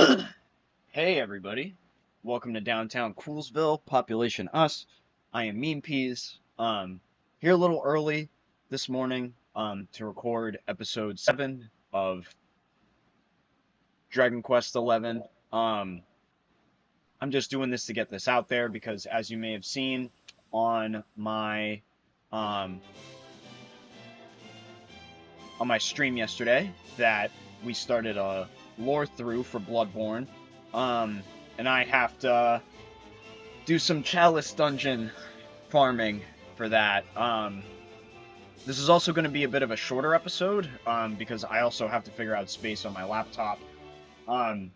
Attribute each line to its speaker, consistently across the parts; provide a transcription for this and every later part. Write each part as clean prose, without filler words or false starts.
Speaker 1: Hey everybody, welcome to downtown Coolsville, population us. I am MeanPeas. Here a little early this morning to record episode 7 of Dragon Quest 11. I'm just doing this to get this out there because as you may have seen on my um on my stream yesterday that we started a lore through for Bloodborne. Um and I have to do some chalice dungeon farming for that. This is also going to be a bit of a shorter episode because I also have to figure out space on my laptop. Um,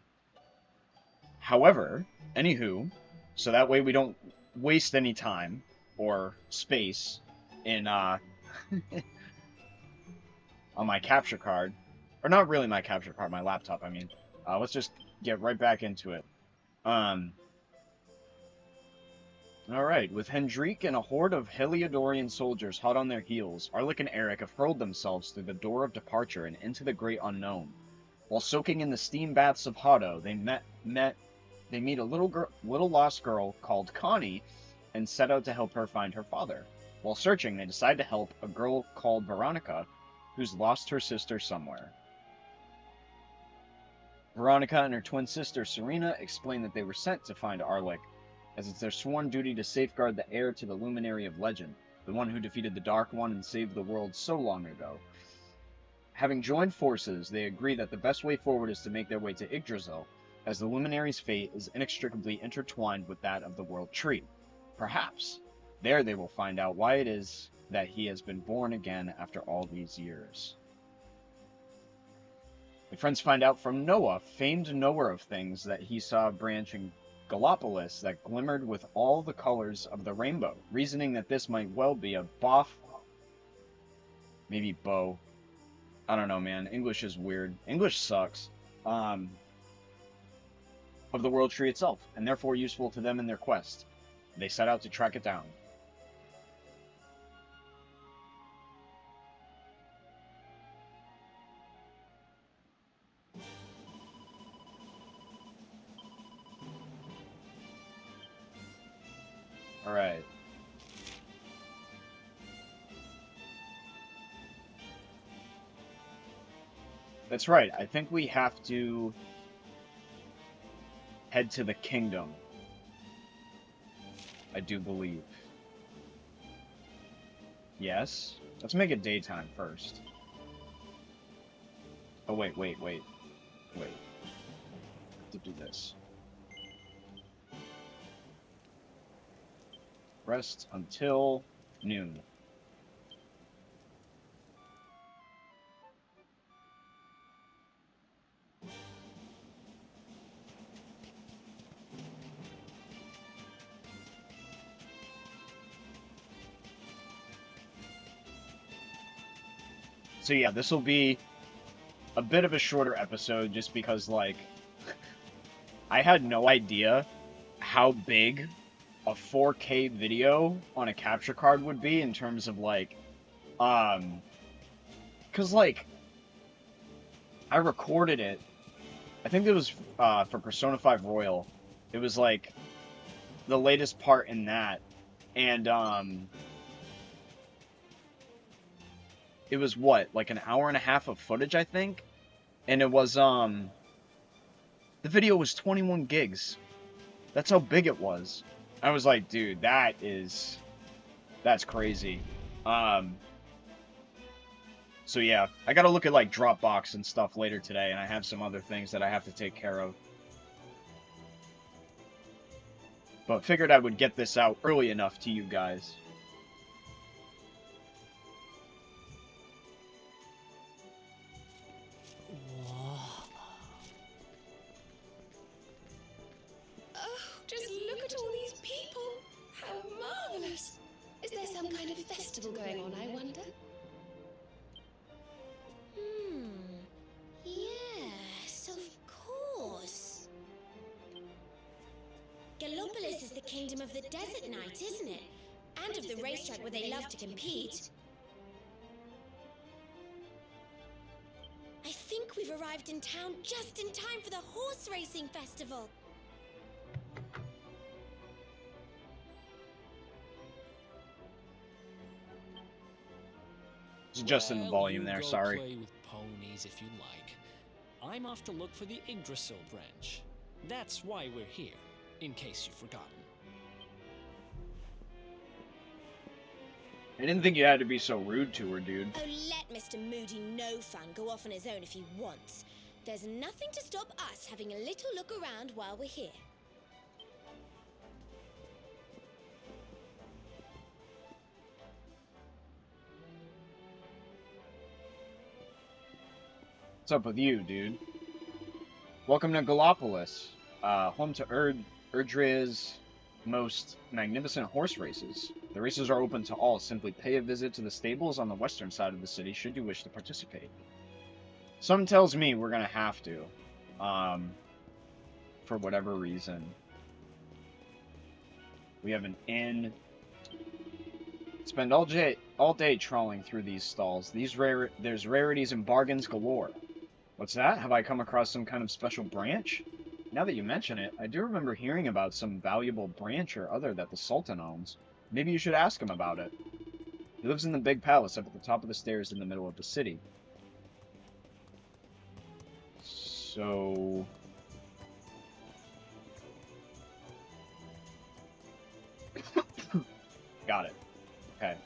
Speaker 1: However, anywho, so that way we don't waste any time or space in on my capture card, or not really my capture card, my laptop. I mean, let's just get right back into it. Um, Alright, with Hendrik and a horde of Heliodorian soldiers hot on their heels, Arlik and Eric have hurled themselves through the door of departure and into the great unknown. While soaking in the steam baths of Hado, they meet a little lost girl called Connie and set out to help her find her father. While searching, they decide to help a girl called Veronica, who's lost her sister somewhere. Veronica and her twin sister Serena explain that they were sent to find Arlik, as it's their sworn duty to safeguard the heir to the luminary of legend, the one who defeated the Dark One and saved the world so long ago. Having joined forces, they agree that the best way forward is to make their way to Yggdrasil, as the luminary's fate is inextricably intertwined with that of the World Tree. Perhaps there they will find out why it is that he has been born again after all these years. The friends find out from Noah, famed knower of things, that he saw a branch in Gallipolis that glimmered with all the colors of the rainbow, reasoning that this might well be a maybe bow. I don't know, man. English is weird. English sucks. Of the World Tree itself, and therefore useful to them in their quest. They set out to track it down. Alright. That's right. I think we have to head to the kingdom. I do believe. Yes? Let's make it daytime first. Oh, wait. To do this. Rest until noon. So yeah, this will be a bit of a shorter episode just because, like, I had no idea how big a 4K video on a capture card would be in terms of, like, cause, like, I recorded it, I think it was, for Persona 5 Royal, it was, like, the latest part in that, and, it was what, like an hour and a half of footage, I think? And it was, the video was 21 gigs. That's how big it was. I was like, dude, that's crazy. So yeah, I gotta look at, like, Dropbox and stuff later today, and I have some other things that I have to take care of. But figured I would get this out early enough to you guys.
Speaker 2: Oh, just look at all these people! How marvelous! Is there some kind of festival going on, I wonder? Yes, of course. Gallipolis is the kingdom of the desert knight, isn't it? And of the racetrack where they love to compete. I think we we've arrived in town just in time for the horse racing festival.
Speaker 1: It's adjusting the volume there, sorry.
Speaker 3: Play with ponies if you like. I'm off to look for the Yggdrasil branch. That's why we're here, in case you've forgotten.
Speaker 1: I didn't think you had to be so rude to her, dude.
Speaker 2: Oh, let Mr. Moody No Fun go off on his own if he wants. There's nothing to stop us having a little look around while we're here.
Speaker 1: What's up with you, dude? Welcome to Gallopolis, home to Erdrea's most magnificent horse races. The races are open to all. Simply pay a visit to the stables on the western side of the city should you wish to participate. Something tells me we're gonna have to, for whatever reason. We have an inn. Spend all day trawling through these stalls. There's rarities and bargains galore. What's that? Have I come across some kind of special branch? Now that you mention it, I do remember hearing about some valuable branch or other that the Sultan owns. Maybe you should ask him about it. He lives in the big palace up at the top of the stairs in the middle of the city. So... Got it. Okay.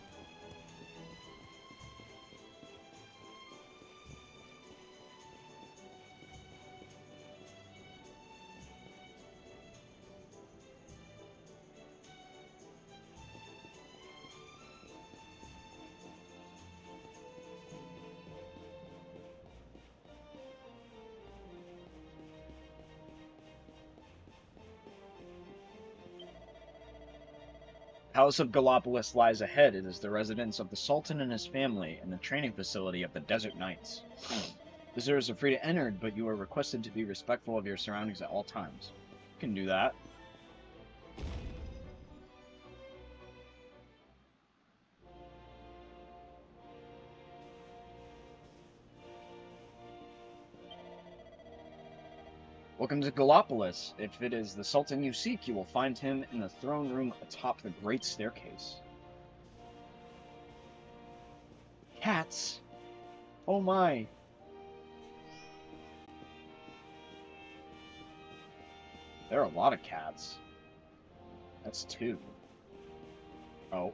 Speaker 1: Palace of Gallopolis lies ahead. It is the residence of the Sultan and his family and the training facility of the Desert Knights. Visitors are free to enter, but you are requested to be respectful of your surroundings at all times. You can do that. Welcome to Gallopolis. If it is the Sultan you seek, you will find him in the throne room atop the Great Staircase. Cats? Oh my. There are a lot of cats. That's 2. Oh.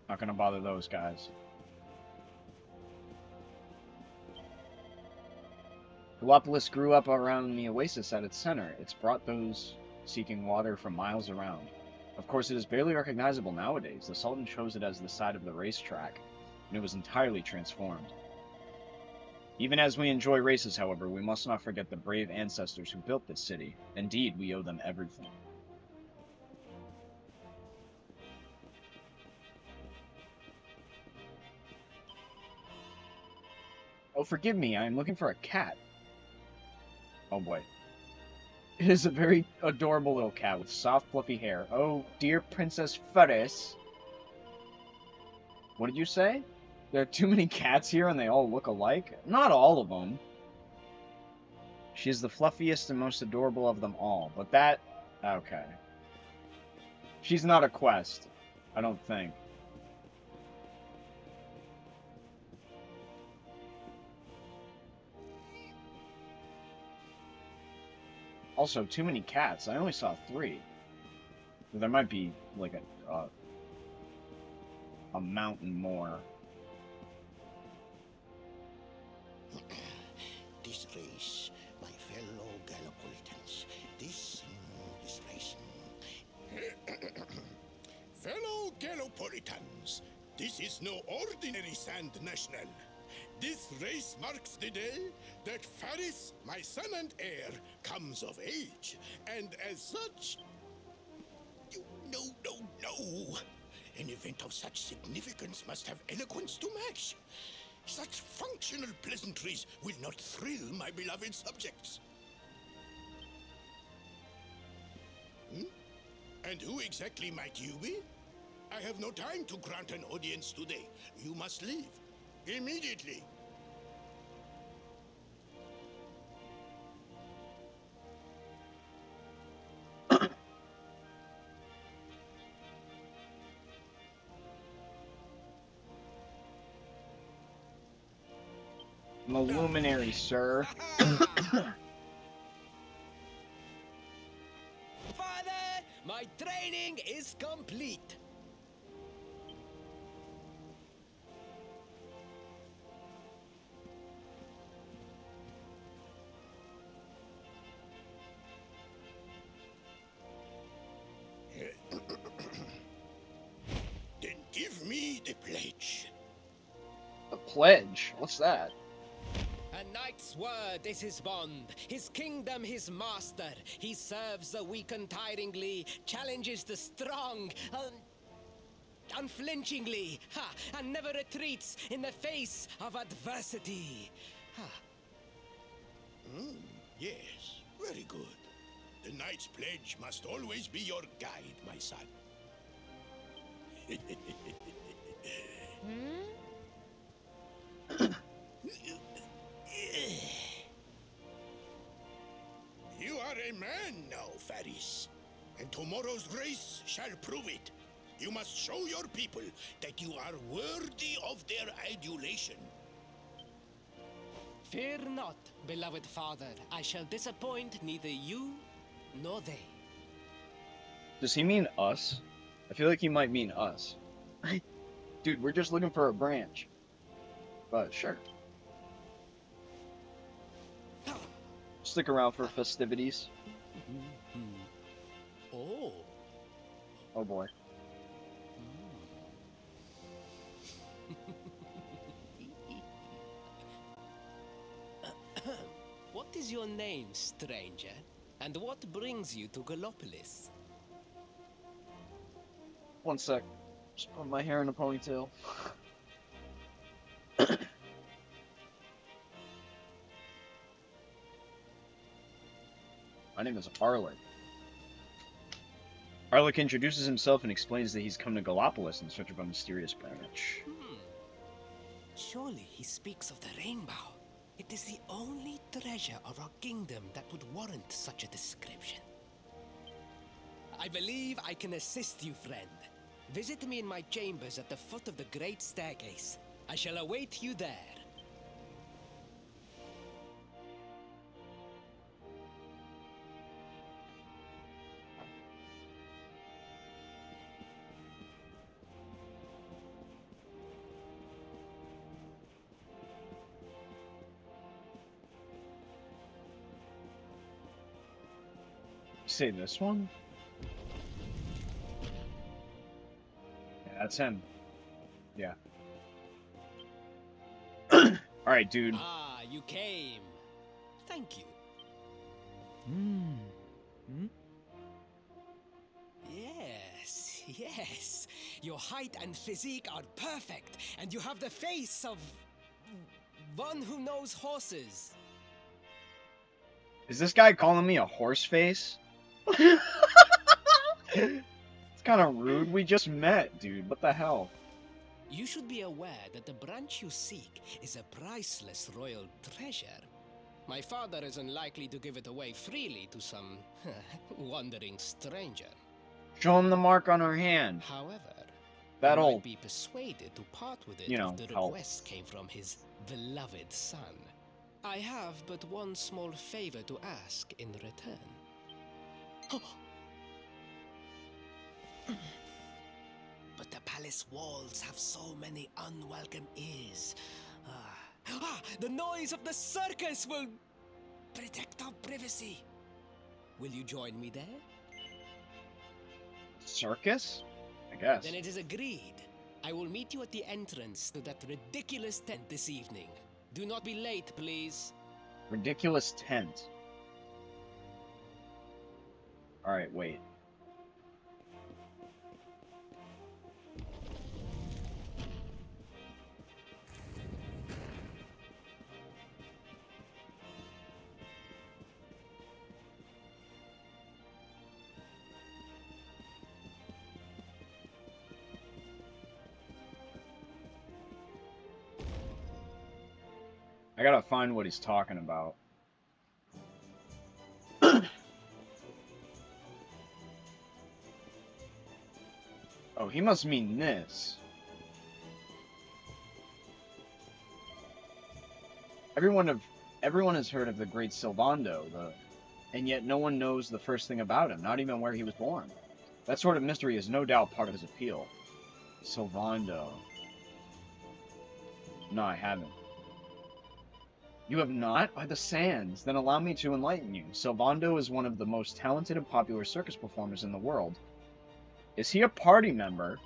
Speaker 1: Not gonna bother those guys. Gallopolis grew up around the oasis at its center. It's brought those seeking water from miles around. Of course, it is barely recognizable nowadays. The Sultan chose it as the site of the racetrack, and it was entirely transformed. Even as we enjoy races, however, we must not forget the brave ancestors who built this city. Indeed, we owe them everything. Oh, forgive me, I am looking for a cat. Oh boy. It is a very adorable little cat with soft, fluffy hair. Oh, dear Princess Ferris. What did you say? There are too many cats here and they all look alike? Not all of them. She is the fluffiest and most adorable of them all, but that... Okay. She's not a quest. I don't think. Also, too many cats. I only saw 3. There might be, like, a mountain more.
Speaker 4: This race, my fellow Gallopolitans, this race. Fellow Gallopolitans, this is no ordinary Sand National. This race marks the day that Faris, my son and heir, comes of age. And as such... No. An event of such significance must have eloquence to match. Such functional pleasantries will not thrill my beloved subjects. And who exactly might you be? I have no time to grant an audience today. You must leave. Immediately.
Speaker 1: I'm a luminary, sir.
Speaker 5: Father, my training is complete.
Speaker 4: Then give me the pledge.
Speaker 1: The pledge? What's that?
Speaker 5: A knight's word is his bond, his kingdom his master. He serves the weak untiringly, challenges the strong unflinchingly, and never retreats in the face of adversity.
Speaker 4: Yes, very good. The knight's pledge must always be your guide, my son. You are a man now, Faris. And tomorrow's race shall prove it. You must show your people that you are worthy of their adulation.
Speaker 5: Fear not, beloved father. I shall disappoint neither you nor they.
Speaker 1: Does he mean us? I feel like he might mean us. Dude, we're just looking for a branch. But sure. Stick around for festivities.
Speaker 5: Oh.
Speaker 1: Oh boy.
Speaker 5: What is your name, stranger? And what brings you to Gallopolis?
Speaker 1: One sec. Just put my hair in a ponytail. My name is Arlic. Arlic introduces himself and explains that he's come to Gallopolis in search of a mysterious branch.
Speaker 5: Surely he speaks of the rainbow. It is the only treasure of our kingdom that would warrant such a description. I believe I can assist you, friend. Visit me in my chambers at the foot of the great staircase. I shall await you there.
Speaker 1: Say this one? Yeah, that's him. Yeah. Alright, dude.
Speaker 5: Ah, you came. Thank you. Yes. Your height and physique are perfect, and you have the face of one who knows horses.
Speaker 1: Is this guy calling me a horse face? It's kind of rude. We just met, dude. What the hell?
Speaker 5: You should be aware that the branch you seek is a priceless royal treasure. My father is unlikely to give it away freely to some wandering stranger.
Speaker 1: Show him the mark on her hand.
Speaker 5: However,
Speaker 1: That'll,
Speaker 5: he might be persuaded to part with it if the
Speaker 1: help.
Speaker 5: request came from his beloved son. I have but one small favor to ask in return. But the palace walls have so many unwelcome ears. The noise of the circus will protect our privacy. Will you join me there?
Speaker 1: Circus? I guess.
Speaker 5: Then it is agreed. I will meet you at the entrance to that ridiculous tent this evening. Do not be late, please.
Speaker 1: Ridiculous tent. Alright, wait. I gotta find what he's talking about. Oh, he must mean this. Everyone has heard of the great Sylvando, and yet no one knows the first thing about him, not even where he was born. That sort of mystery is no doubt part of his appeal. Sylvando. No, I haven't. You have not? By the sands. Then allow me to enlighten you. Sylvando is one of the most talented and popular circus performers in the world. Is he a party member?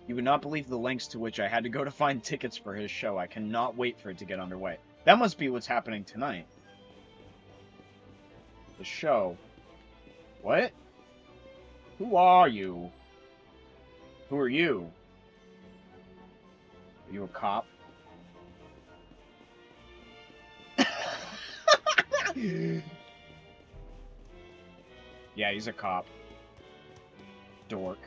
Speaker 1: You would not believe the lengths to which I had to go to find tickets for his show. I cannot wait for it to get underway. That must be what's happening tonight. The show. What? Who are you? Who are you? Are you a cop? Yeah, he's a cop. Dork.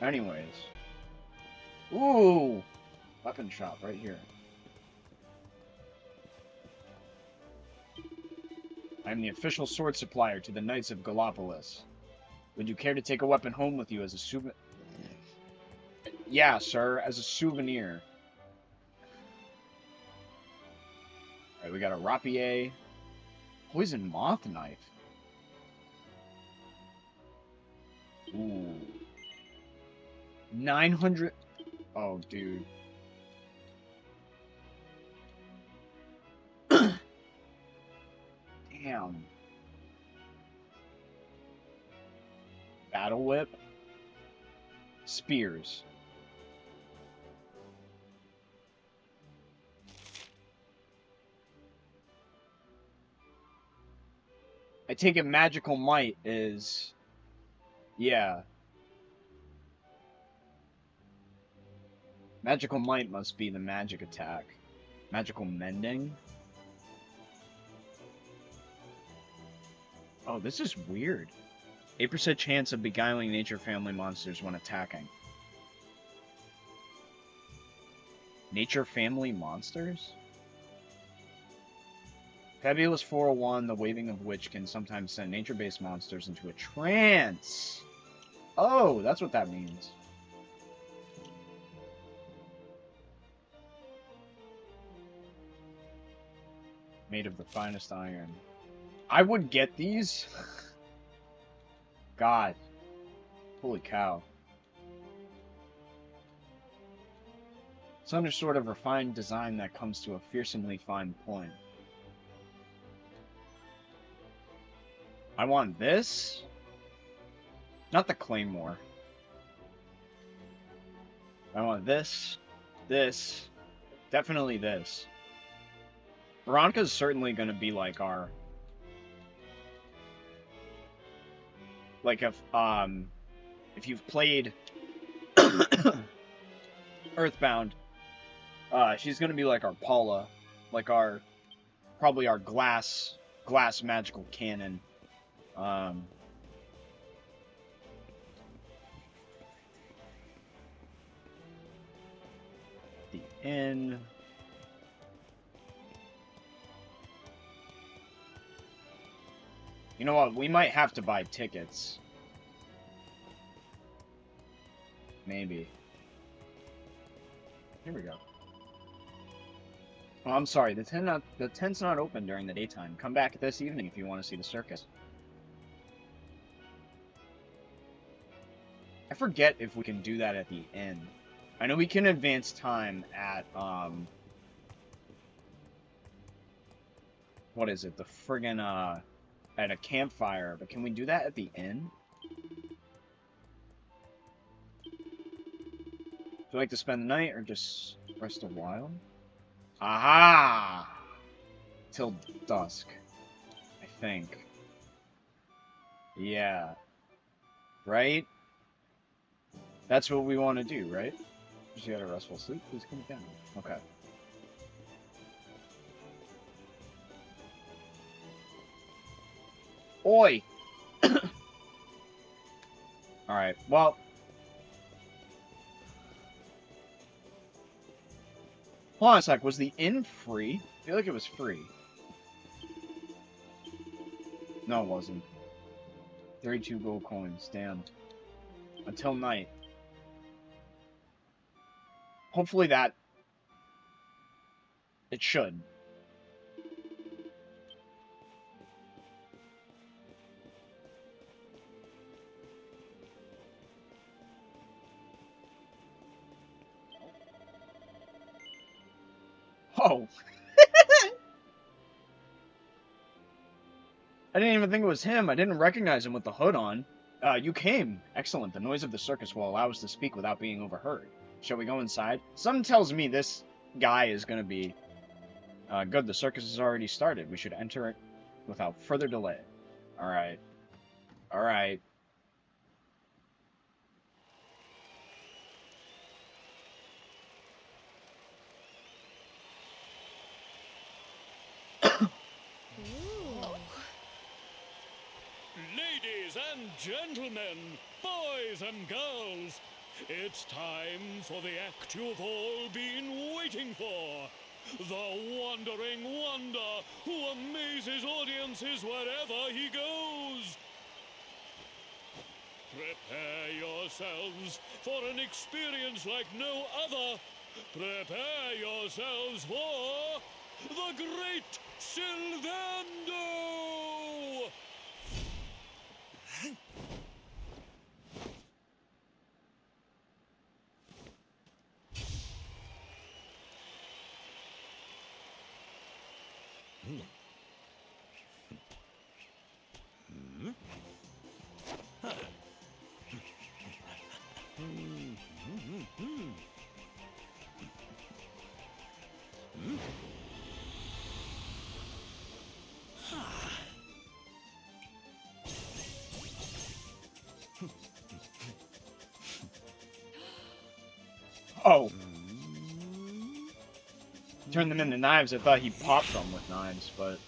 Speaker 1: Anyways. Ooh! Weapon shop right here. I'm the official sword supplier to the Knights of Gallopolis. Would you care to take a weapon home with you as a souvenir? Yeah, sir, as a souvenir. Alright, we got a rapier. Poison moth knife. Ooh. 900... Oh, dude. Damn. Battle whip. Spears. I take it magical might is... Yeah. Magical might must be the magic attack. Magical mending? Oh, this is weird. 8% chance of beguiling nature family monsters when attacking. Nature family monsters? Fabulous 401, the waving of which can sometimes send nature-based monsters into a trance. Oh, that's what that means. Made of the finest iron. I would get these. God. Holy cow. Some sort of refined design that comes to a fearsomely fine point. I want this. Not the claymore. I want this. This. Definitely this. Veronica's certainly going to be like our... Like if you've played Earthbound, she's going to be like our Paula. Like our... Probably our glass magical cannon. The inn. You know what? We might have to buy tickets. Maybe. Here we go. Oh, I'm sorry. The tent's not open during the daytime. Come back this evening if you want to see the circus. I forget if we can do that at the inn. I know we can advance time at, what is it? The friggin', at a campfire. But can we do that at the inn? Do you like to spend the night or just rest a while? Aha! Till dusk. I think. Yeah. Right? That's what we want to do, right? Just you had a restful sleep? Please come down. Okay. Oi! Alright, well... Hold on a sec, was the inn free? I feel like it was free. No, it wasn't. 32 gold coins, damn. Until night. hopefully that... It should. Oh. I didn't even think it was him. I didn't recognize him with the hood on. You came. Excellent. The noise of the circus will allow us to speak without being overheard. Shall we go inside? Something tells me this guy is going to be good. The circus has already started. We should enter it without further delay. Alright. Alright.
Speaker 3: Ladies and gentlemen, boys and girls, it's time for the act you've all been waiting for. The Wandering Wonder, who amazes audiences wherever he goes. Prepare yourselves for an experience like no other. Prepare yourselves for the Great Sylvando!
Speaker 1: Oh. Turned them into knives. I thought he popped them with knives, but...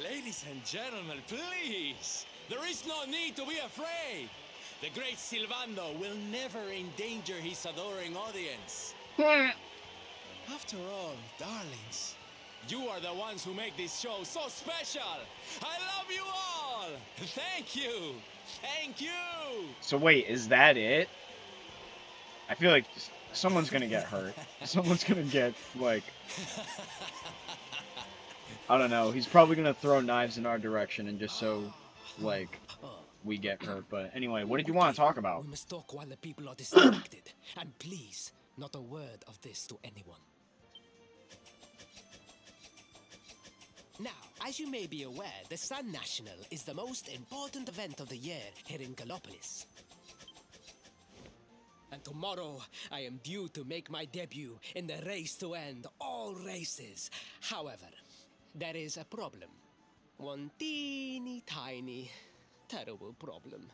Speaker 6: Ladies and gentlemen, please! There is no need to be afraid! The great Sylvando will never endanger his adoring audience. After all, darlings, you are the ones who make this show so special! I love you all! Thank you! Thank you!
Speaker 1: So wait, is that it? I feel like someone's gonna get hurt. Someone's gonna get, like... I don't know. He's probably gonna throw knives in our direction and just so, like, we get hurt. But anyway, what did you want to talk about?
Speaker 5: We must talk while the people are distracted. And please, not a word of this to anyone. Now, as you may be aware, the Sun National is the most important event of the year here in Gallopolis. And tomorrow, I am due to make my debut in the race to end all races. However, there is a problem. One teeny tiny, terrible problem.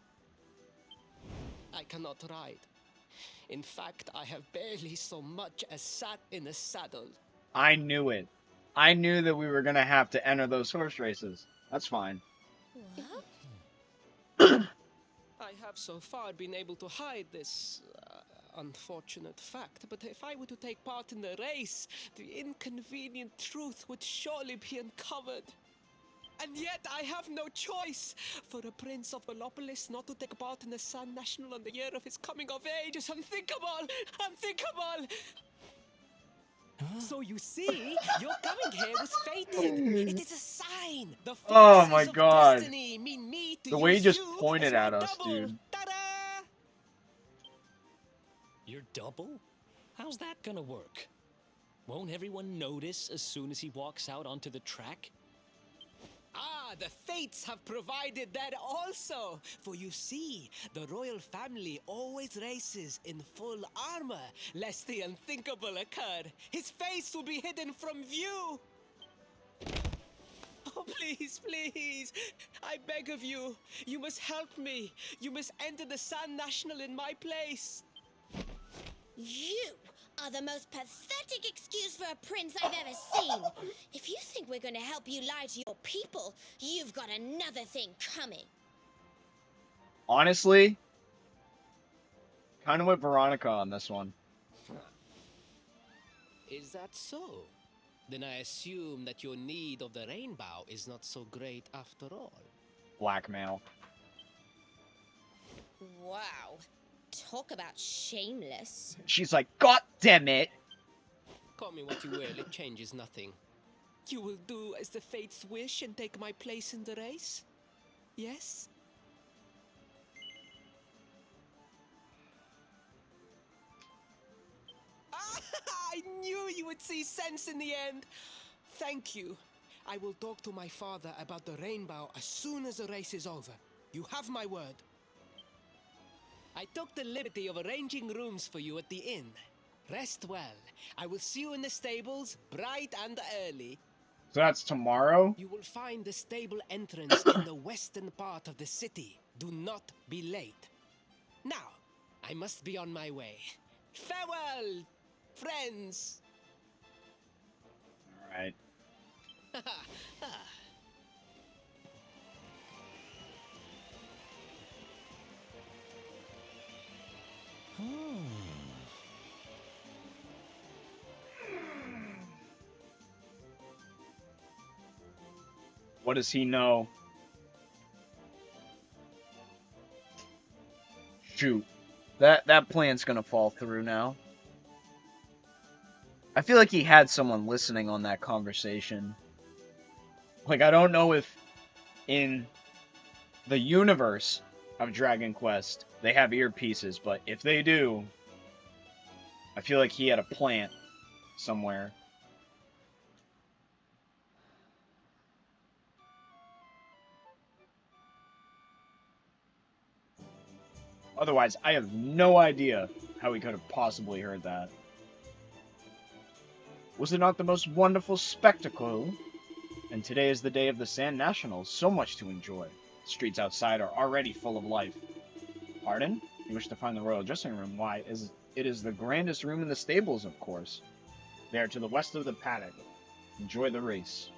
Speaker 5: I cannot ride. In fact, I have barely so much as sat in a saddle.
Speaker 1: I knew it. I knew that we were gonna have to enter those horse races. That's fine.
Speaker 2: What?
Speaker 5: I have so far been able to hide this unfortunate fact, but if I were to take part in the race, the inconvenient truth would surely be uncovered. And yet I have no choice. For a prince of Gallopolis not to take part in the Sun National on the year of his coming of age is unthinkable! Unthinkable! So you see, your coming here was fated. It is a sign. The
Speaker 1: Oh my
Speaker 5: forces of
Speaker 1: God.
Speaker 5: destiny mean me to
Speaker 1: The way he
Speaker 5: use
Speaker 1: just
Speaker 5: you
Speaker 1: pointed
Speaker 5: as my
Speaker 1: at us,
Speaker 5: double.
Speaker 1: dude.
Speaker 5: Ta-da!
Speaker 3: Your double? How's that gonna work? Won't everyone notice as soon as he walks out onto the track?
Speaker 5: Ah, the fates have provided that also. For you see, the royal family always races in full armor, lest the unthinkable occur. His face will be hidden from view. Oh, please, please, I beg of you. You must help me. You must enter the Sun National in my place.
Speaker 2: You are the most pathetic excuse for a prince I've ever seen. If you think we're going to help you lie to your people, you've got another thing coming.
Speaker 1: Honestly, kind of with Veronica on this one.
Speaker 5: Is that so? Then I assume that your need of the rainbow is not so great after all.
Speaker 1: Blackmail.
Speaker 2: Wow. Talk about shameless.
Speaker 1: She's like, God damn it!
Speaker 5: Call me what you will, it changes nothing. You will do as the fates wish and take my place in the race? Yes? I knew you would see sense in the end. Thank you. I will talk to my father about the rainbow as soon as the race is over. You have my word. I took the liberty of arranging rooms for you at the inn. Rest well. I will see you in the stables, bright and early.
Speaker 1: So that's tomorrow?
Speaker 5: You will find the stable entrance in the western part of the city. Do not be late. Now, I must be on my way. Farewell, friends!
Speaker 1: Alright. What does he know? Shoot. That plan's gonna fall through now. I feel like he had someone listening on that conversation. Like, I don't know if in the universe of Dragon Quest they have earpieces, but if they do, I feel like he had a plant somewhere. Otherwise, I have no idea how he could have possibly heard that. Was it not the most wonderful spectacle? And today is the day of the Sand Nationals. So much to enjoy. The streets outside are already full of life. Pardon? You wish to find the royal dressing room? Why, it is the grandest room in the stables, of course. They are to the west of the paddock. Enjoy the race.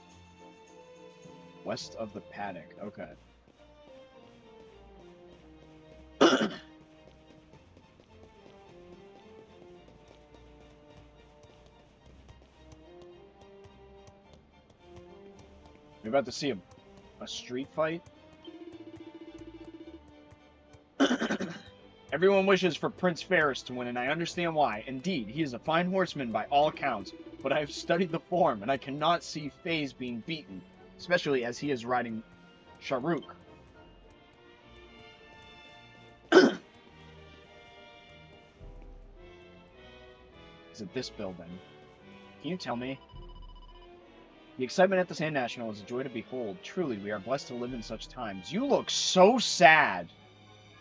Speaker 1: West of the paddock. Okay. We're about to see a street fight. Everyone wishes for Prince Ferris to win, and I understand why. Indeed, he is a fine horseman by all accounts, but I have studied the form, and I cannot see Faze being beaten, especially as he is riding Sharuk. Is it this building? Can you tell me? The excitement at the Sand National is a joy to behold. Truly, we are blessed to live in such times. You look so sad.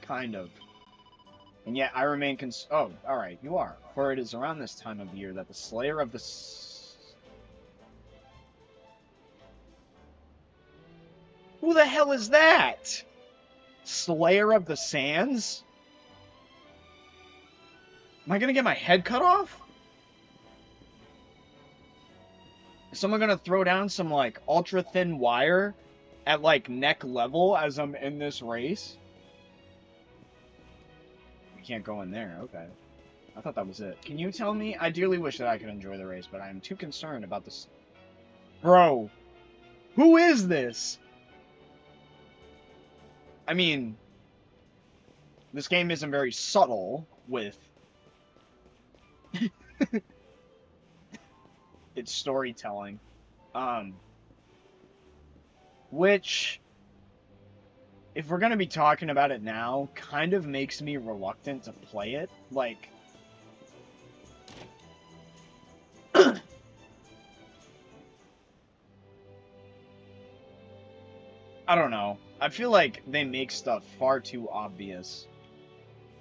Speaker 1: Kind of. And yet I remain oh, alright, you are. For it is around this time of year that the Slayer of the... Who the hell is that? Slayer of the Sands? Am I gonna get my head cut off? Is someone gonna throw down some, like, ultra-thin wire at, like, neck level as I'm in this race? We can't go in there, okay. I thought that was it. Can you tell me? I dearly wish that I could enjoy the race, but I am too concerned about this. Bro! Who is this? I mean, this game isn't very subtle with its storytelling. Which, if we're gonna be talking about it now, kind of makes me reluctant to play it. Like, I don't know. I feel like they make stuff far too obvious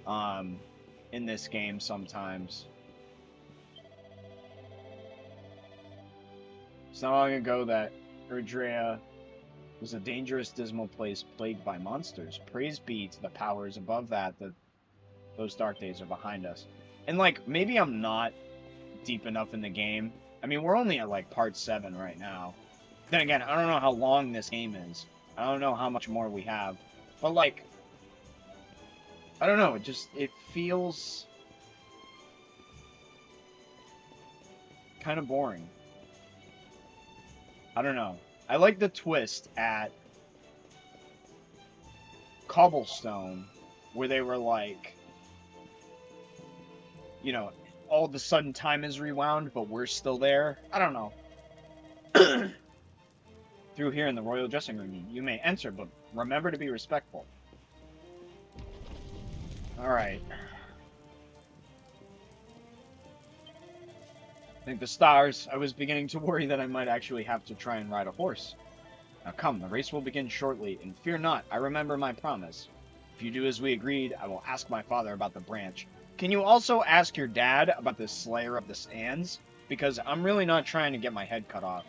Speaker 1: in this game sometimes. It's not long ago that Erdrea was a dangerous, dismal place plagued by monsters. Praise be to the powers above that those dark days are behind us. And, like, maybe I'm not deep enough in the game. I mean, we're only at, like, part 7 right now. Then again, I don't know how long this game is. I don't know how much more we have. But, like, I don't know, it feels kind of boring. I don't know. I like the twist at Cobblestone, where they were like, you know, all of a sudden time is rewound, but we're still there. I don't know. Through here in the royal dressing room, you may enter, but remember to be respectful. Alright. Thank the stars, I was beginning to worry that I might actually have to try and ride a horse. Now come, the race will begin shortly, and fear not, I remember my promise. If you do as we agreed, I will ask my father about the branch. Can you also ask your dad about the Slayer of the Sands? Because I'm really not trying to get my head cut off.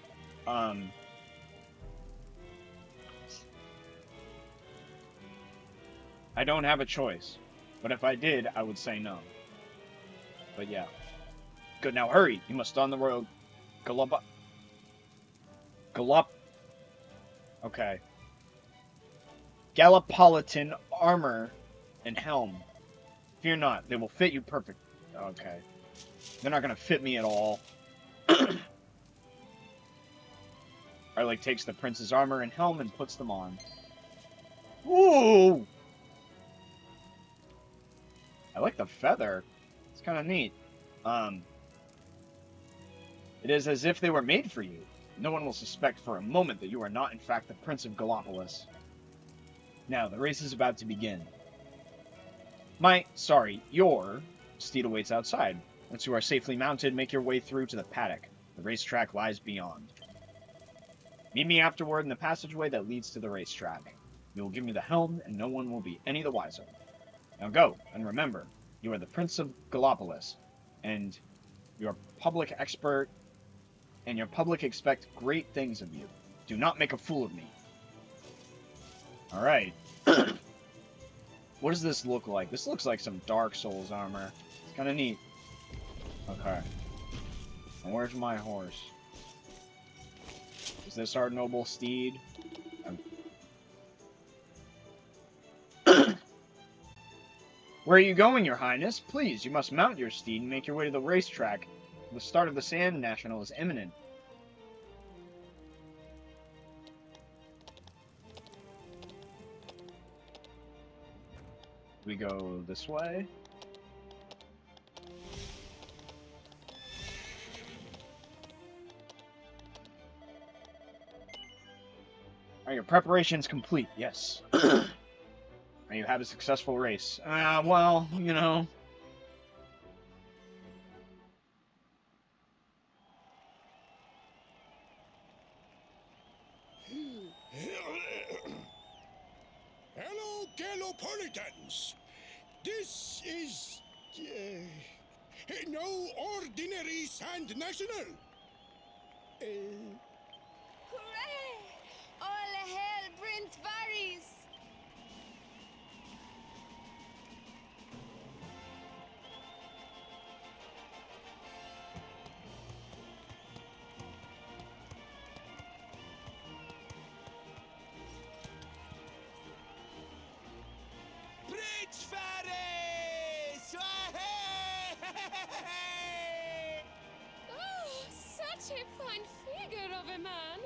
Speaker 1: I don't have a choice. But if I did, I would say no. But yeah. Good, now hurry! You must don the royal Okay. Gallipolitan armor and helm. Fear not, they will fit you perfect. Okay. They're not gonna fit me at all. Arlek takes the prince's armor and helm and puts them on. Ooh! I like the feather. It's kind of neat. It is as if they were made for you. No one will suspect for a moment that you are not in fact the Prince of Gallipolis. Now, the race is about to begin. Your steed awaits outside. Once you are safely mounted, make your way through to the paddock. The racetrack lies beyond. Meet me afterward in the passageway that leads to the racetrack. You will give me the helm, and no one will be any the wiser. Now go, and remember, you are the Prince of Gallipolis, and your public expert, and your public expect great things of you. Do not make a fool of me. Alright. What does this look like? This looks like some Dark Souls armor. It's kind of neat. Okay. And where's my horse? Is this our noble steed? Where are you going, your highness? Please, you must mount your steed and make your way to the racetrack. The start of the Sand National is imminent. We go this way. Are your preparations complete? Yes. May you have a successful race. Well, you know.
Speaker 4: Hello, Gallipolitans. This is no ordinary Sand National.
Speaker 2: Hooray! All hail Prince Varys!
Speaker 6: Prince Faris!
Speaker 2: Oh, such a fine figure of a man!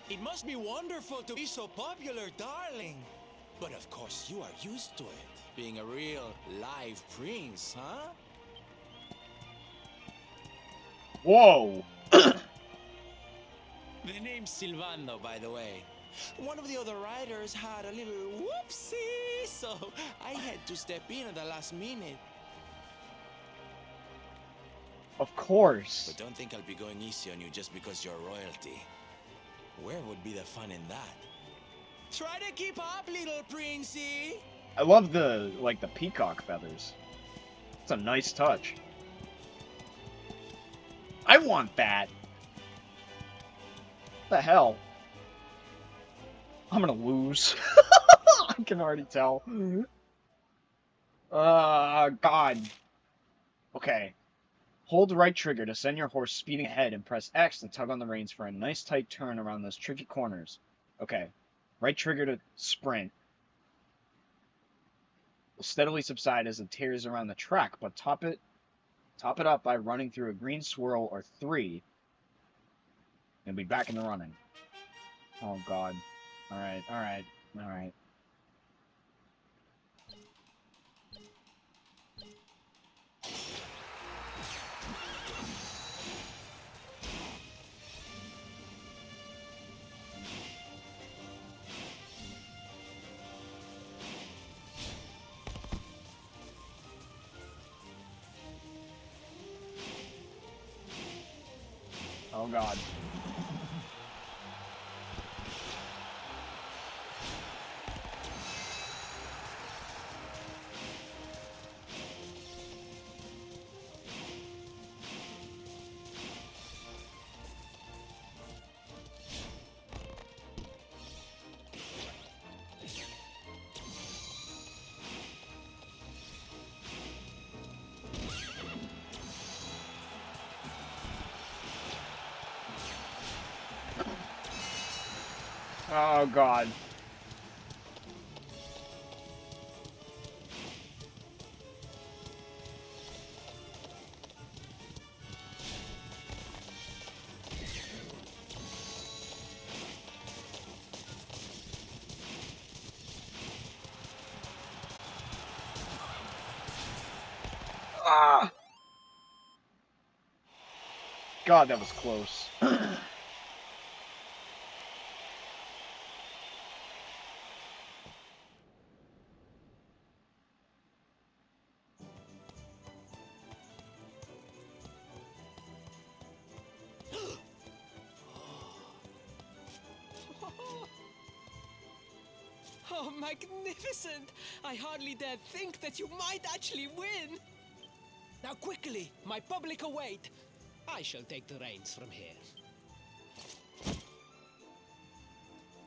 Speaker 6: It must be wonderful to be so popular, darling. But of course, you are used to it, being a real live prince, huh?
Speaker 1: Whoa!
Speaker 6: The name's Sylvando, by the way. One of the other riders had a little whoopsie, so I had to step in at the last minute.
Speaker 1: Of course.
Speaker 6: But don't think I'll be going easy on you just because you're royalty. Where would be the fun in that? Try to keep up, little princey.
Speaker 1: I love the peacock feathers. It's a nice touch. I want that. What the hell? I'm gonna lose. I can already tell. God. Okay. Hold right trigger to send your horse speeding ahead and press X to tug on the reins for a nice tight turn around those tricky corners. Okay. Right trigger to sprint. Will steadily subside as it tears around the track, but top it up by running through a green swirl or 3 and be back in the running. Oh god. Alright. Oh god. Oh god. Ah! God, that was close.
Speaker 5: Oh, magnificent! I hardly dare think that you might actually win! Now quickly, my public await! I shall take the reins from here.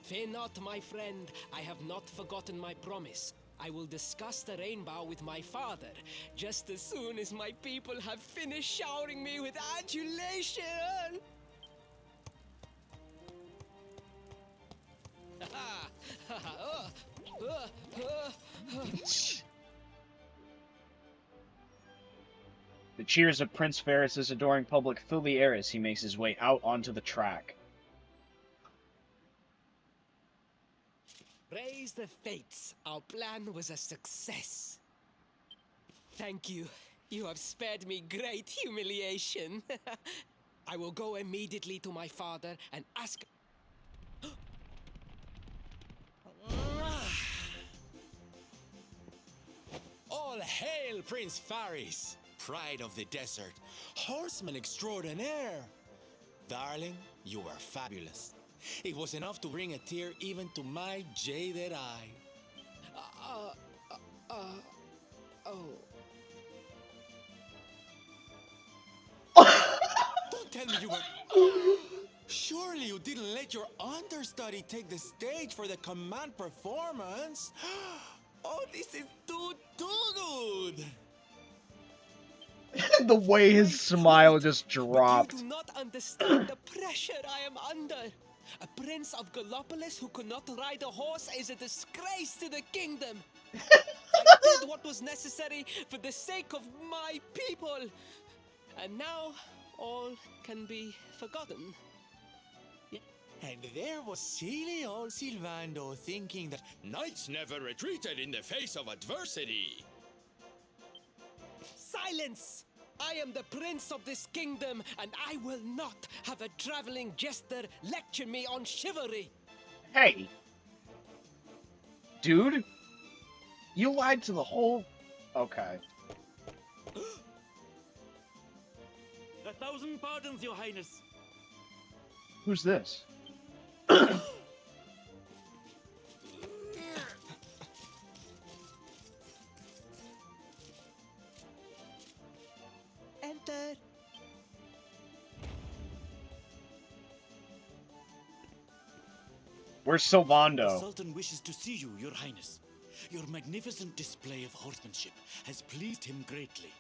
Speaker 5: Fear not, my friend. I have not forgotten my promise. I will discuss the rainbow with my father, just as soon as my people have finished showering me with adulation!
Speaker 1: The cheers of Prince Ferris's adoring public fill the air as he makes his way out onto the track.
Speaker 5: Praise the fates. Our plan was a success. Thank you. You have spared me great humiliation. I will go immediately to my father and ask...
Speaker 6: All hail Prince Faris, pride of the desert, horseman extraordinaire. Darling, you were fabulous. It was enough to bring a tear even to my jaded eye. Don't tell me you were... Surely you didn't let your understudy take the stage for the command performance? Oh, this is too good!
Speaker 1: The way his smile just
Speaker 5: But you
Speaker 1: dropped.
Speaker 5: do not understand the pressure I am under. A prince of Gallopolis who could not ride a horse is a disgrace to the kingdom. I did what was necessary for the sake of my people. And now all can be forgotten.
Speaker 6: And there was silly old Sylvando thinking that knights never retreated in the face of adversity.
Speaker 5: Silence! I am the prince of this kingdom, and I will not have a traveling jester lecture me on chivalry.
Speaker 1: Hey. Dude? You lied to the whole... Okay.
Speaker 7: 1,000 pardons, your highness.
Speaker 1: Who's this?
Speaker 5: Enter.
Speaker 1: Where's
Speaker 7: The
Speaker 1: Sylvando?
Speaker 7: Sultan wishes to see you, your highness. Your magnificent display of horsemanship has pleased him greatly.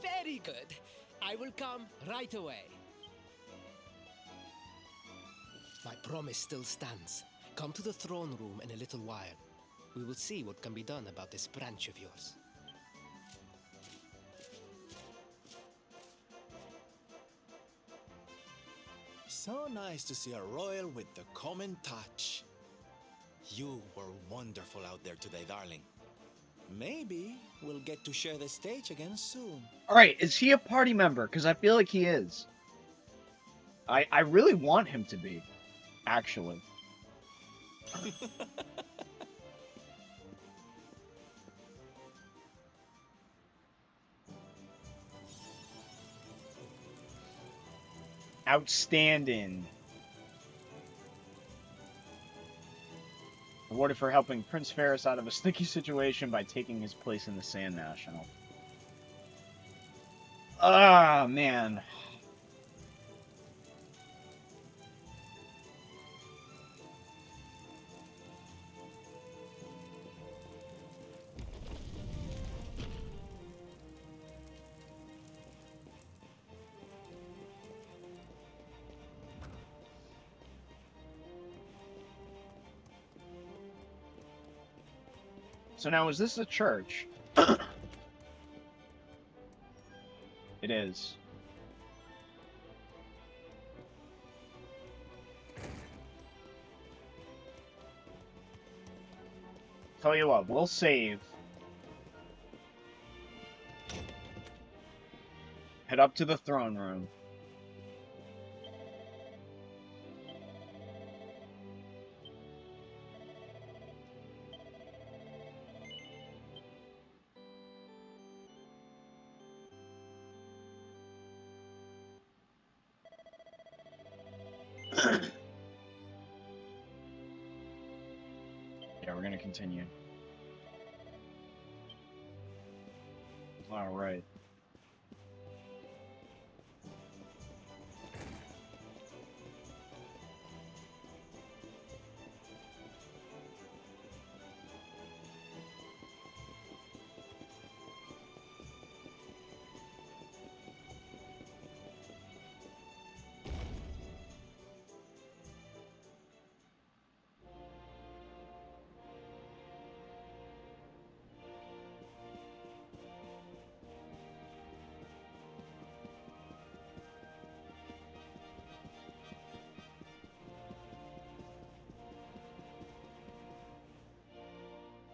Speaker 5: Very good. I will come right away. My promise still stands. Come to the throne room in a little while. We will see what can be done about this branch of yours.
Speaker 6: So nice to see a royal with the common touch. You were wonderful out there today, darling. Maybe we'll get to share the stage again soon.
Speaker 1: Alright, is he a party member? Because I feel like he is. I really want him to be, actually. Outstanding. Awarded for helping Prince Ferris out of a sticky situation by taking his place in the Sand National. Ah, man. So now, is this a church? It is. Tell you what, we'll save. Head up to the throne room. Yeah, we're gonna continue. All right.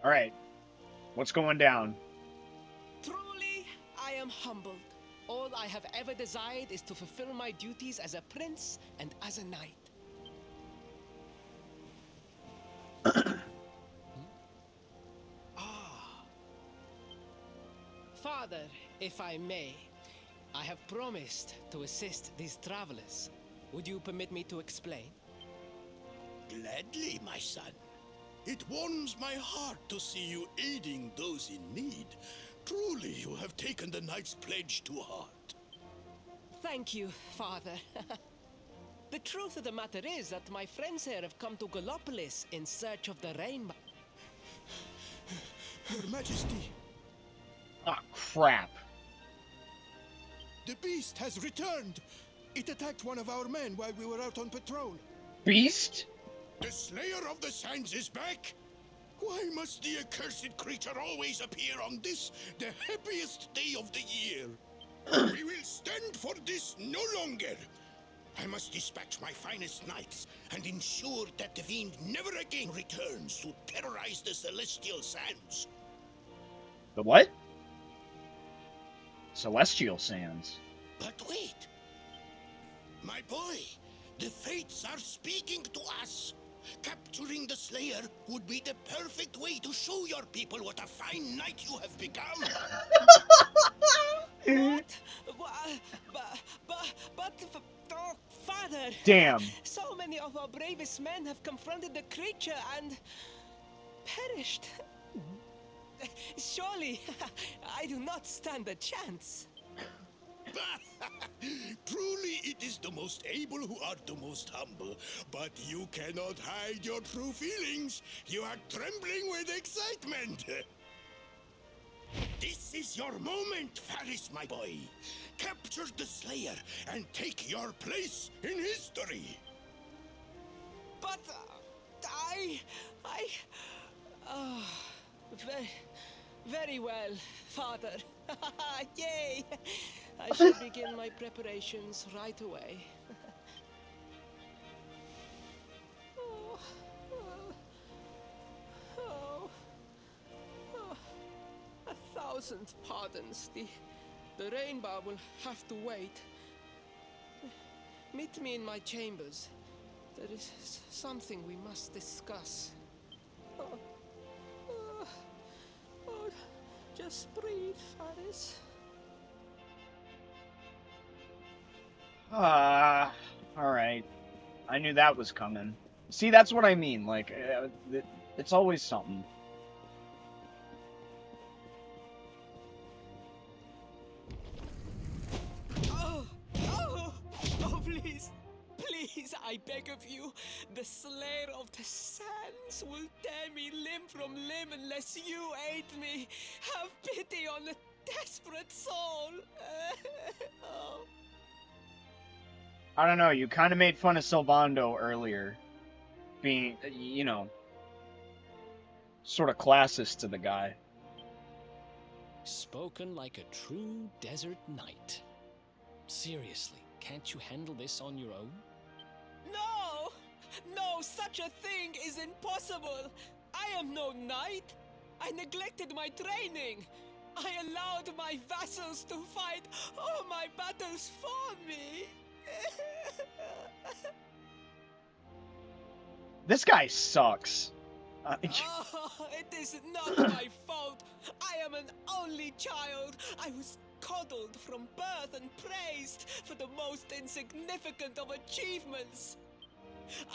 Speaker 1: All right. What's going down?
Speaker 5: Truly, I am humbled. All I have ever desired is to fulfill my duties as a prince and as a knight. Father, if I may, I have promised to assist these travelers. Would you permit me to explain?
Speaker 4: Gladly, my son. It warms my heart to see you aiding those in need. Truly, you have taken the knight's pledge to heart.
Speaker 5: Thank you, Father. The truth of the matter is that my friends here have come to Gallopolis in search of the rainbow.
Speaker 4: Your Majesty,
Speaker 1: Ah, crap.
Speaker 4: the beast has returned. It attacked one of our men while we were out on patrol.
Speaker 1: Beast?
Speaker 4: The Slayer of the Sands is back? Why must the accursed creature always appear on this, the happiest day of the year? We will stand for this no longer. I must dispatch my finest knights and ensure that the fiend never again returns to terrorize the Celestial Sands.
Speaker 1: The what? Celestial Sands.
Speaker 4: But wait! My boy, the fates are speaking to us. Capturing the Slayer would be the perfect way to show your people what a fine knight you have become.
Speaker 5: What? Oh, Father!
Speaker 1: Damn.
Speaker 5: So many of our bravest men have confronted the creature and perished. Surely, I do not stand a chance.
Speaker 4: Truly, it is the most able who are the most humble. But you cannot hide your true feelings. You are trembling with excitement. This is your moment, Faris, my boy. capture the Slayer and take your place in history.
Speaker 5: But very, very well, Father. Yay! I shall begin my preparations right away. Oh, oh, oh, 1,000 pardons. The rainbow will have to wait. Meet me in my chambers. There is something we must discuss. Oh, oh, oh, just breathe, Faris.
Speaker 1: Alright. I knew that was coming. See, that's what I mean. Like, it's always something.
Speaker 5: Oh, please. Please, I beg of you. The Slayer of the Sands will tear me limb from limb unless you aid me. Have pity on a desperate soul. Oh.
Speaker 1: I don't know, you kind of made fun of Sylvando earlier. Being, you know, sort of classist to the guy.
Speaker 8: Spoken like a true desert knight. Seriously, can't you handle this on your own?
Speaker 5: No! No, such a thing is impossible! I am no knight! I neglected my training! I allowed my vassals to fight all my battles for me!
Speaker 1: This guy sucks.
Speaker 5: Oh, it is not my fault! I am an only child! I was coddled from birth and praised for the most insignificant of achievements!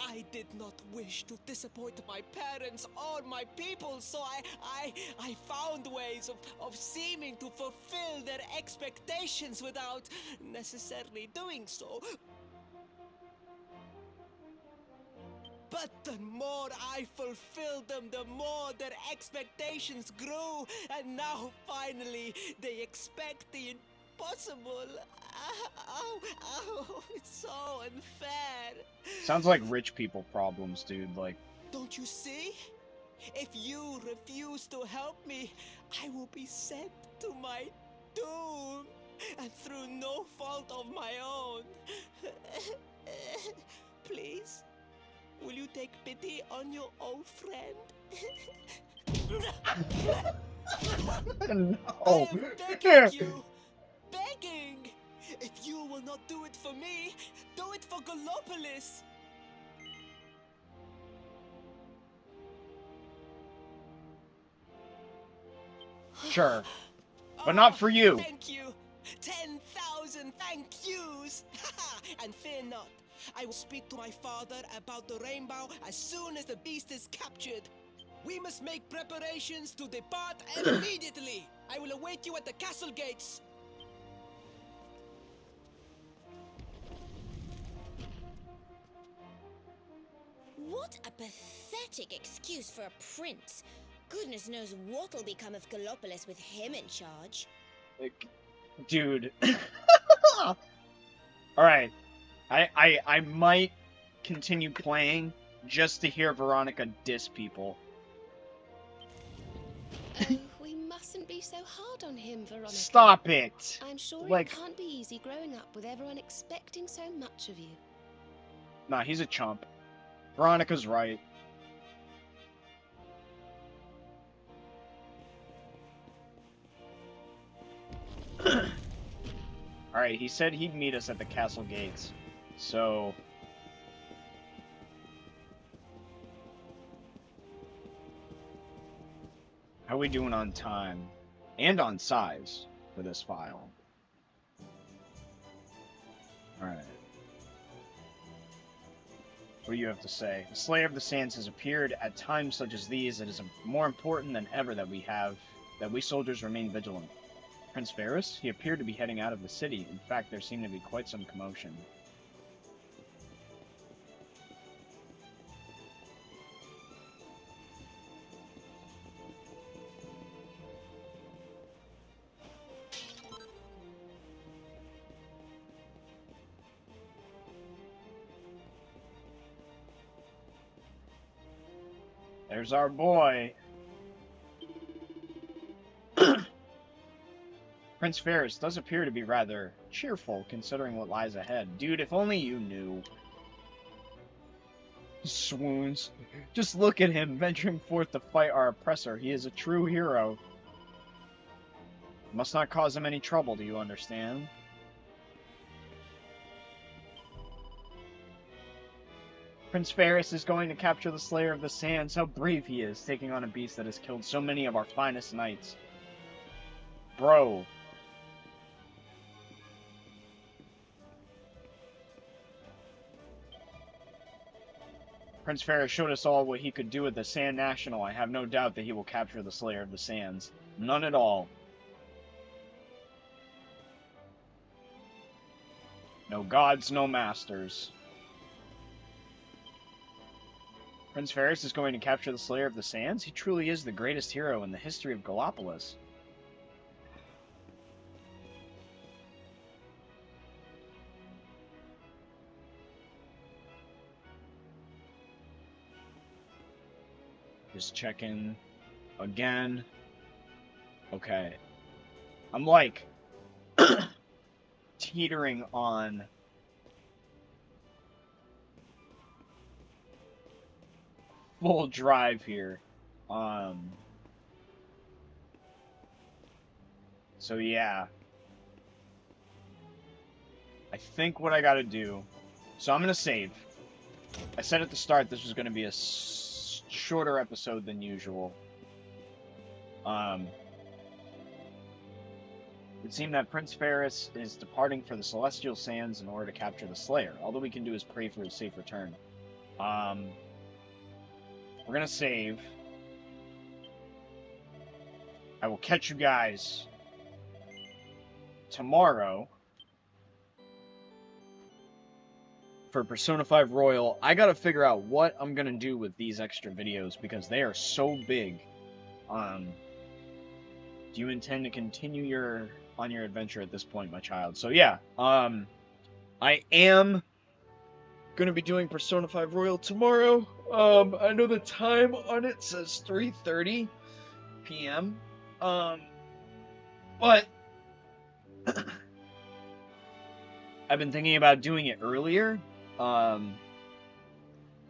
Speaker 5: I did not wish to disappoint my parents or my people, so I found ways of seeming to fulfill their expectations without necessarily doing so. But the more I fulfilled them, the more their expectations grew, and now finally they expect the impossible. Oh, it's so unfair.
Speaker 1: Sounds like rich people problems, dude. Like,
Speaker 5: don't you see? If you refuse to help me, I will be sent to my doom, and through no fault of my own. Please, will you take pity on your old friend?
Speaker 1: no.
Speaker 5: I am begging you. Begging! If you will not do it for me, do it for Gallopolis!
Speaker 1: Sure. But not for you.
Speaker 5: Thank you! 10,000 thank yous! And fear not, I will speak to my father about the rainbow as soon as the beast is captured. We must make preparations to depart immediately! I will await you at the castle gates!
Speaker 2: What a pathetic excuse for a prince. Goodness knows what'll become of Gallopolis with him in charge.
Speaker 1: Like, dude. Alright. I might continue playing just to hear Veronica diss people.
Speaker 9: Oh, we mustn't be so hard on him, Veronica.
Speaker 1: Stop it!
Speaker 9: I'm sure
Speaker 1: Like,
Speaker 9: it can't be easy growing up with everyone expecting so much of you.
Speaker 1: nah, he's a chump. Veronica's right. Alright, he said he'd meet us at the castle gates. So... how are we doing on time? And on size for this file. Alright. What do you have to say? The Slayer of the Sands has appeared at times such as these. It is more important than ever that we soldiers remain vigilant. Prince Varys? He appeared to be heading out of the city. In fact, there seemed to be quite some commotion. There's our boy. Prince Ferris does appear to be rather cheerful considering what lies ahead. Dude, if only you knew. Swoons. Just look at him, venturing forth to fight our oppressor. He is a true hero. Must not cause him any trouble, do you understand? Prince Ferris is going to capture the Slayer of the Sands. How brave he is, taking on a beast that has killed so many of our finest knights. Bro. Prince Ferris showed us all what he could do at the Sand National. I have no doubt that he will capture the Slayer of the Sands. None at all. No gods, no masters. Prince Ferris is going to capture the Slayer of the Sands? He truly is the greatest hero in the history of Gallopolis. Just checking again. Okay. I'm like teetering on full drive here. So yeah. I think what I gotta do... So I'm gonna save. I said at the start this was gonna be a shorter episode than usual. It seemed that Prince Ferris is departing for the Celestial Sands in order to capture the Slayer. All that we can do is pray for his safe return. We're gonna save. I will catch you guys tomorrow for Persona 5 Royal. I gotta figure out what I'm gonna do with these extra videos because they are so big. Do you intend to continue on your adventure at this point, my child? So yeah, I am gonna be doing Persona 5 Royal tomorrow. I know the time on it says 3:30 p.m. But I've been thinking about doing it earlier,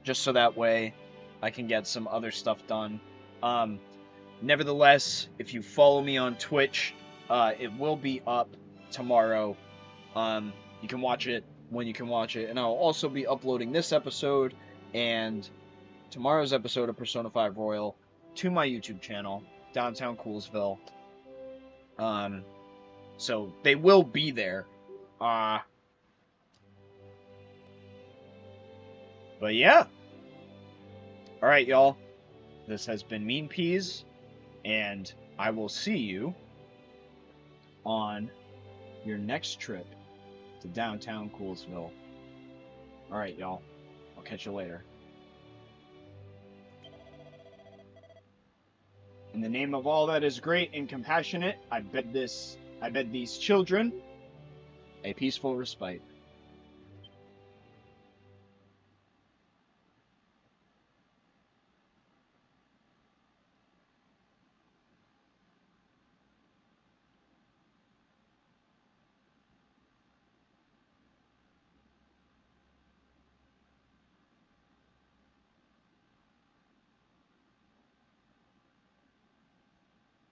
Speaker 1: just so that way I can get some other stuff done. Nevertheless, if you follow me on Twitch, it will be up tomorrow. You can watch it when you can watch it, and I'll also be uploading this episode and tomorrow's episode of Persona 5 Royal to my YouTube channel, Downtown Coolsville. So they will be there. But yeah. Alright, y'all. This has been MeanPeas, and I will see you on your next trip to Downtown Coolsville. Alright, y'all. I'll catch you later. In the name of all that is great and compassionate, I bid these children a peaceful respite.